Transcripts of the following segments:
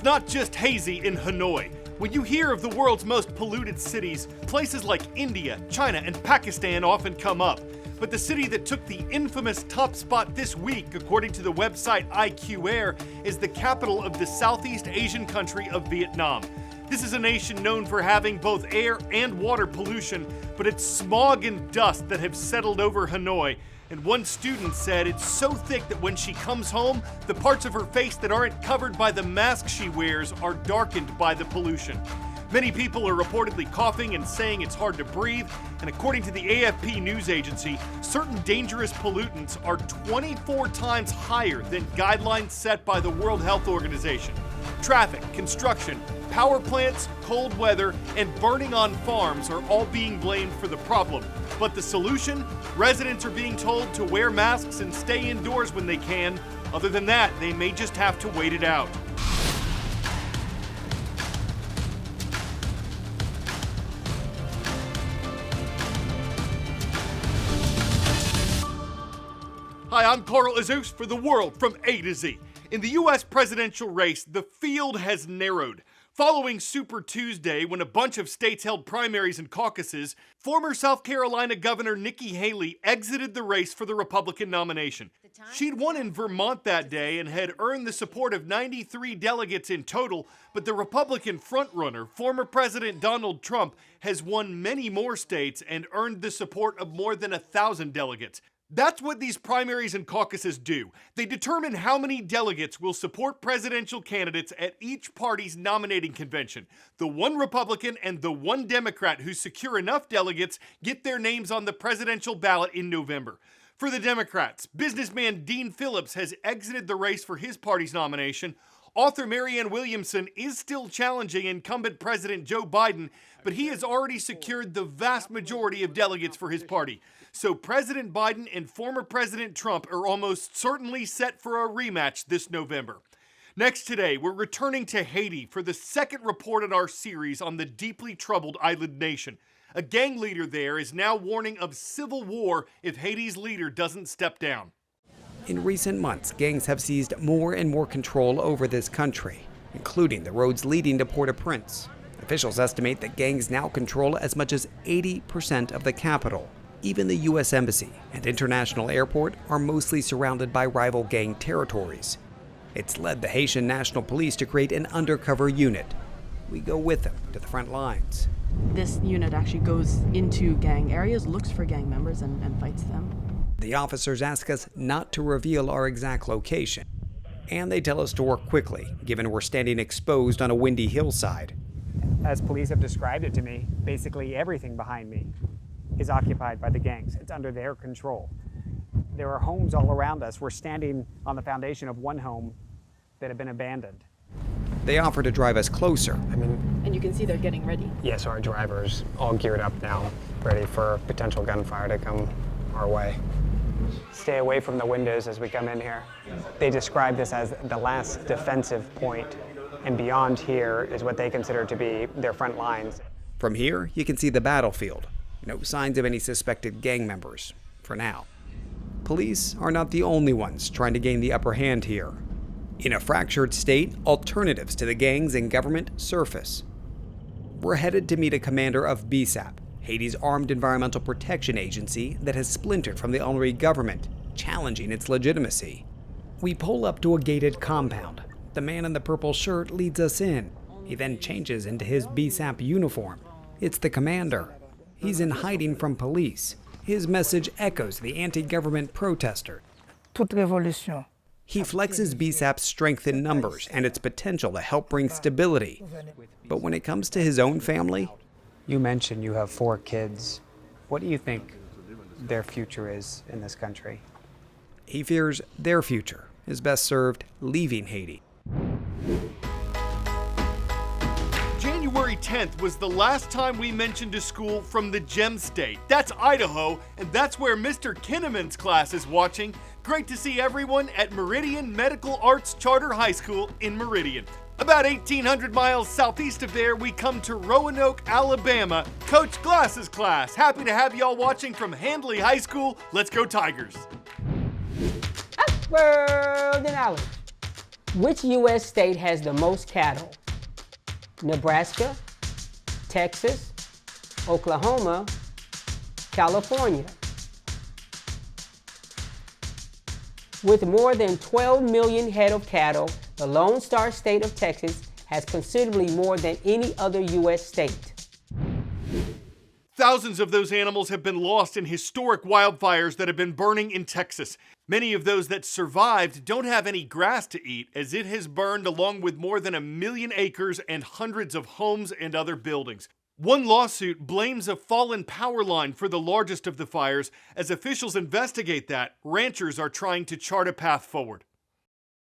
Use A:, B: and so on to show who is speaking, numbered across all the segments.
A: it's not just hazy in Hanoi. When you hear of the world's most polluted cities, places like India, China, and Pakistan often come up. But the city that took the infamous top spot this week, according to the website IQ Air, is the capital of the Southeast Asian country of Vietnam. This is a nation known for having both air and water pollution, but it's smog and dust that have settled over Hanoi. And one student said it's so thick that when she comes home, the parts of her face that aren't covered by the mask she wears are darkened by the pollution. Many people are reportedly coughing and saying it's hard to breathe, and according to the AFP news agency, certain dangerous pollutants are 24 times higher than guidelines set by the World Health Organization. Traffic, construction, power plants, cold weather, and burning on farms are all being blamed for the problem. But the solution? Residents are being told to wear masks and stay indoors when they can. Other than that, they may just have to wait it out. Hi, I'm Carl Azus for The World from A to Z. In the U.S. presidential race, the field has narrowed. Following Super Tuesday, when a bunch of states held primaries and caucuses, former South Carolina Governor Nikki Haley exited the race for the Republican nomination. She'd won in Vermont that day and had earned the support of 93 delegates in total, but the Republican frontrunner, former President Donald Trump, has won many more states and earned the support of more than 1,000 delegates. That's what these primaries and caucuses do. They determine how many delegates will support presidential candidates at each party's nominating convention. The one Republican and the one Democrat who secure enough delegates get their names on the presidential ballot in November. For the Democrats, businessman Dean Phillips has exited the race for his party's nomination. Author Marianne Williamson is still challenging incumbent President Joe Biden, but he has already secured the vast majority of delegates for his party. So President Biden and former President Trump are almost certainly set for a rematch this November. Next today, we're returning to Haiti for the second report in our series on the deeply troubled island nation. A gang leader there is now warning of civil war if Haiti's leader doesn't step down.
B: In recent months, gangs have seized more and more control over this country, including the roads leading to Port-au-Prince. Officials estimate that gangs now control as much as 80% of the capital. Even the U.S. Embassy and International Airport are mostly surrounded by rival gang territories. It's led the Haitian National Police to create an undercover unit. We go with them to the front lines.
C: This unit actually goes into gang areas, looks for gang members, and fights them.
B: The officers ask us not to reveal our exact location, and they tell us to work quickly, given we're standing exposed on a windy hillside.
D: As police have described it to me, basically everything behind me is occupied by the gangs. It's under their control. There are homes all around us. We're standing on the foundation of one home that had been abandoned.
B: They offer to drive us closer.
C: And you can see they're getting ready.
D: Yes, our driver's all geared up now, ready for potential gunfire to come our way. Stay away from the windows as we come in here. They describe this as the last defensive point, and beyond here is what they consider to be their front lines.
B: From here, you can see the battlefield. No signs of any suspected gang members, for now. Police are not the only ones trying to gain the upper hand here. In a fractured state, alternatives to the gangs and government surface. We're headed to meet a commander of BSAP, Haiti's armed environmental protection agency that has splintered from the Henry government, challenging its legitimacy. We pull up to a gated compound. The man in the purple shirt leads us in. He then changes into his BSAP uniform. It's the commander. He's in hiding from police. His message echoes the anti-government protester.
E: Toute révolution.
B: He flexes BSAP's strength in numbers and its potential to help bring stability. But when it comes to his own family...
D: You mentioned you have 4 kids. What do you think their future is in this country?
B: He fears their future is best served leaving Haiti.
A: January 10th was the last time we mentioned a school from the Gem State. That's Idaho, and that's where Mr. Kinnaman's class is watching. Great to see everyone at Meridian Medical Arts Charter High School in Meridian. About 1,800 miles southeast of there, we come to Roanoke, Alabama. Coach Glass's class. Happy to have y'all watching from Handley High School. Let's go Tigers.
F: World in knowledge.
E: Which U.S. state has the most cattle? Nebraska, Texas, Oklahoma, California. With more than 12 million head of cattle, the Lone Star State of Texas has considerably more than any other U.S. state.
A: Thousands of those animals have been lost in historic wildfires that have been burning in Texas. Many of those that survived don't have any grass to eat, as it has burned along with more than 1 million acres and hundreds of homes and other buildings. One lawsuit blames a fallen power line for the largest of the fires. As officials investigate that, ranchers are trying to chart a path forward.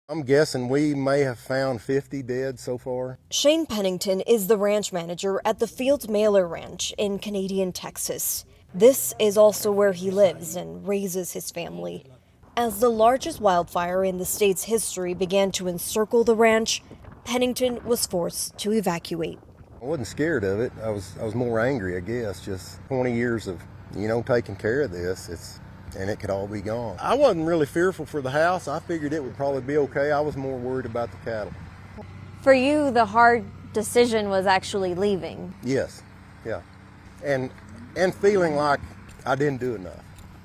F: I'm guessing we may have found 50 dead so far.
G: Shane Pennington is the ranch manager at the Field Mailer Ranch in Canadian Texas. This is also where he lives and raises his family. As the largest wildfire in the state's history began to encircle the ranch, Pennington was forced to evacuate.
F: I wasn't scared of it. I was more angry, I guess. Just 20 years of, taking care of this. And it could all be gone. I wasn't really fearful for the house. I figured it would probably be okay. I was more worried about the cattle.
H: For you, the hard decision was actually leaving.
F: Yes, yeah. And feeling like I didn't do enough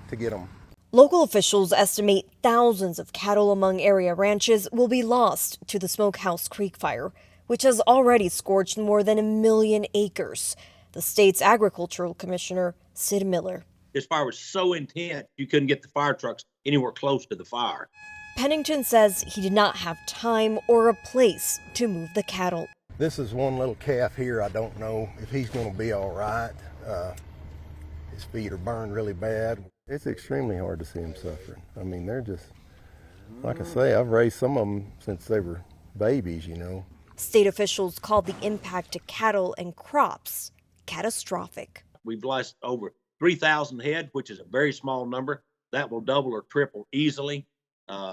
F: to get them.
G: Local officials estimate thousands of cattle among area ranches will be lost to the Smokehouse Creek fire, which has already scorched more than 1 million acres. The state's agricultural commissioner, Sid Miller.
I: This fire was so intense, you couldn't get the fire trucks anywhere close to the fire.
G: Pennington says he did not have time or a place to move the cattle.
F: This is one little calf here. I don't know if he's going to be all right. His feet are burned really bad. It's extremely hard to see him suffering. I mean, they're just, like I say, I've raised some of them since they were babies,
G: State officials called the impact to cattle and crops catastrophic.
I: We've lost over 3,000 head, which is a very small number. That will double or triple easily.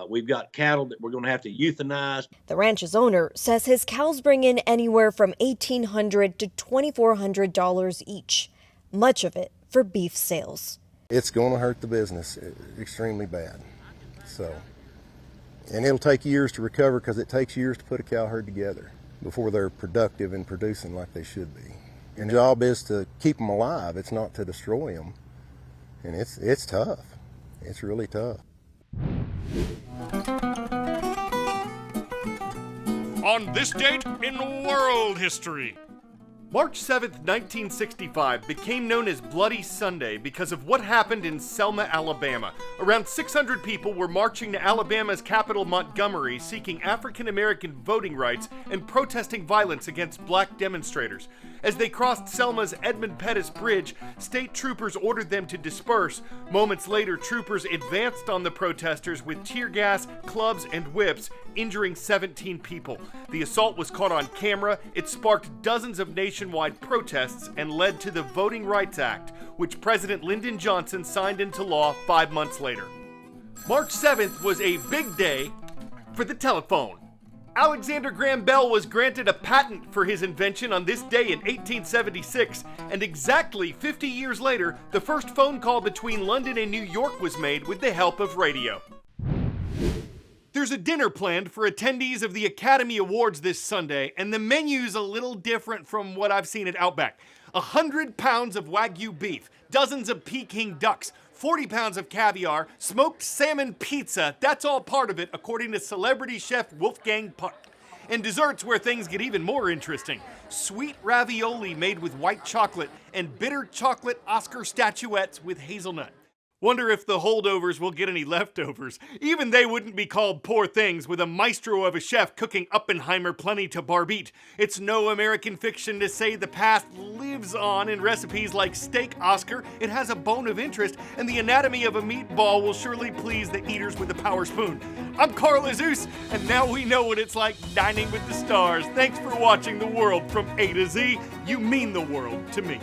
I: We've got cattle that we're going to have to euthanize.
G: The ranch's owner says his cows bring in anywhere from $1,800 to $2,400 each, much of it for beef sales.
F: It's going to hurt the business extremely bad. And it'll take years to recover because it takes years to put a cow herd together before they're productive and producing like they should be. And the job is to keep them alive. It's not to destroy them. And it's tough. It's really tough.
A: On this date in world history, March 7th, 1965 became known as Bloody Sunday because of what happened in Selma, Alabama. Around 600 people were marching to Alabama's capital, Montgomery, seeking African-American voting rights and protesting violence against black demonstrators. As they crossed Selma's Edmund Pettus Bridge, state troopers ordered them to disperse. Moments later, troopers advanced on the protesters with tear gas, clubs, and whips, injuring 17 people. The assault was caught on camera. It sparked dozens of nationwide protests and led to the Voting Rights Act, which President Lyndon Johnson signed into law 5 months later. March 7th was a big day for the telephone. Alexander Graham Bell was granted a patent for his invention on this day in 1876, and exactly 50 years later, the first phone call between London and New York was made with the help of radio. There's a dinner planned for attendees of the Academy Awards this Sunday, and the menu's a little different from what I've seen at Outback. 100 pounds of Wagyu beef, dozens of Peking ducks, 40 pounds of caviar, smoked salmon pizza, that's all part of it, according to celebrity chef Wolfgang Puck. And desserts where things get even more interesting. Sweet ravioli made with white chocolate and bitter chocolate Oscar statuettes with hazelnut. Wonder if the holdovers will get any leftovers. Even they wouldn't be called poor things with a maestro of a chef cooking Oppenheimer plenty to barbeat. It's no American fiction to say the past lives on in recipes like steak Oscar. It has a bone of interest, and the anatomy of a meatball will surely please the eaters with a power spoon. I'm Carl Azus, and now we know what it's like dining with the stars. Thanks for watching the world from A to Z. You mean the world to me.